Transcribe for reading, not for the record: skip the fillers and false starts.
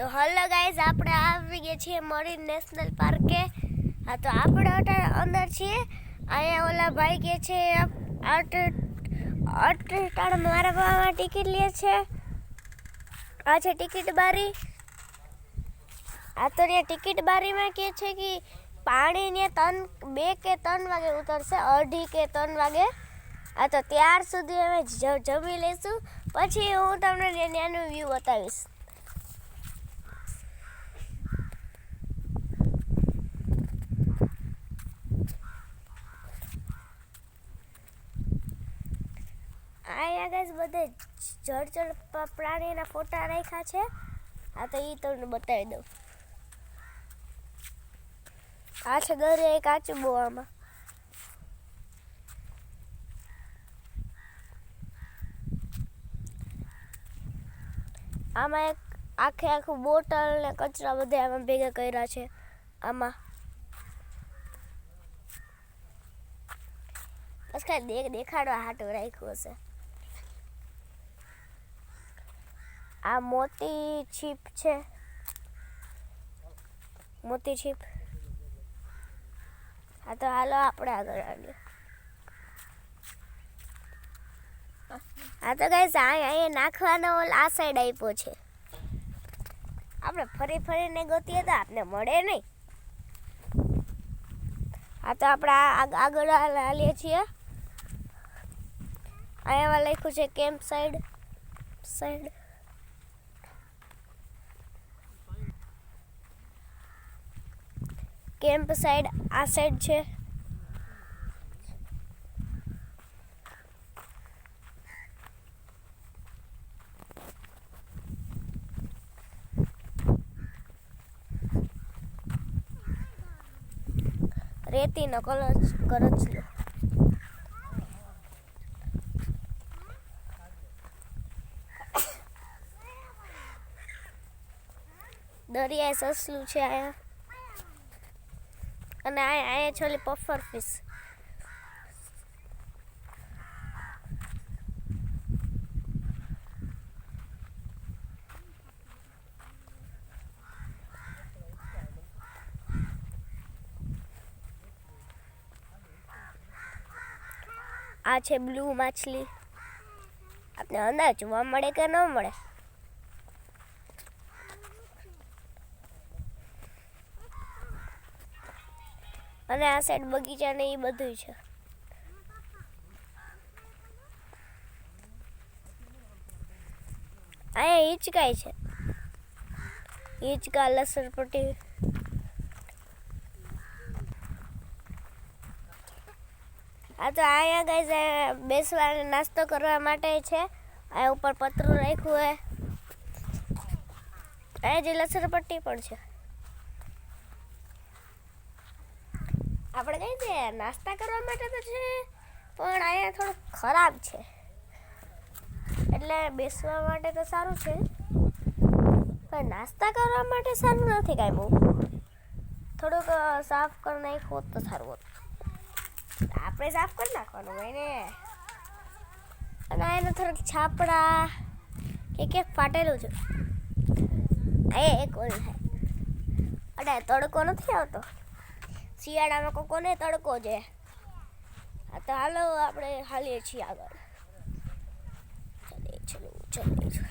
તો hello guys, આપણે આવી ગયા છીએ મરીન નેશનલ પાર્કે. હા, તો આપણે અંદર છીએ. અહીંયા ઓલા ભાઈ કે છે મારા બાબા ટિકિટ લે છે. આ છે ટિકિટ બારી. આ તો ટિકિટ બારીમાં કે છે કે પાણી ને 2 કે 3 વાગે ઉતરશે, 2:30 કે 3 વાગે. આ તો ત્યાર સુધી અમે જમી લઈશું, પછી હું તમને ત્યાંનું વ્યૂ બતાવીશ. અહીંયા ગાઈસ બધે જળ પ્રાણીના ફોટા રાખ્યા છે. આ તો એ તમને બતાવી દઉં. આ છે દરિયાઈ કાચબો. આમાં એક આખું બોટલ ને કચરા બધા આમાં ભેગા કર્યા છે. આમાં બસ કાંઈ દેખાડવા હાટું રાખ્યું હશે. આ મોતી છીપ છે, મોતી છીપ. હા, તો હાલો આપણે આગળ આવીએ. હા, તો ગાઈસ અહીંયા નાખવાનો આ સાઈડ આપ્યો છે. આપણે ફરીને ગોતીએ તો આપને મળે નહીં. હા, તો આપણે આગળ હાલીએ છીએ. અહીંયા લખ્યું છે કેમ્પ સાઈડ. કેમ્પ સાઈડ આ સાઈડ છે. રેતીનો કરચલો. દરિયાઈ સસલું છે અહીંયા. અને અહીંયા છે ઓલી પફર ફિશ. આ છે બ્લુ માછલી. આપને અંદાજ જોવા મળે કે ન મળે. અને આ સાઈડ બગીચા ને એ બધું છે. અહીંયા હિંચકાય છે. હિંચકા, લસણપટ્ટી. આ તો અહીંયા ગાઈઝ બેસવા નાસ્તો કરવા માટે છે. આ ઉપર પતરું રાખ્યું હોય. અહીંયા જે લસણપટ્ટી પણ છે. આપણે કઈ છે નાસ્તા કરવા માટે તો છે, પણ અહીંયા થોડું ખરાબ છે. એટલે બેસવા માટે તો સારું છે, પણ નાસ્તા કરવા માટે સારું નથી કાંઈ બહુ. થોડુંક સાફ કરી નાખ્યું હોત તો સારું હોત. આપણે સાફ કરી નાખવાનું હોય ને. અને એને થોડુંક છાપડા કે ફાટેલું છે. એક ઓલું થાય. અને તડકો નથી આવતો. શિયાળામાં કોને તડકો છે. હા, તો હાલો આપણે હાલીએ છીએ આગળ. ચલો.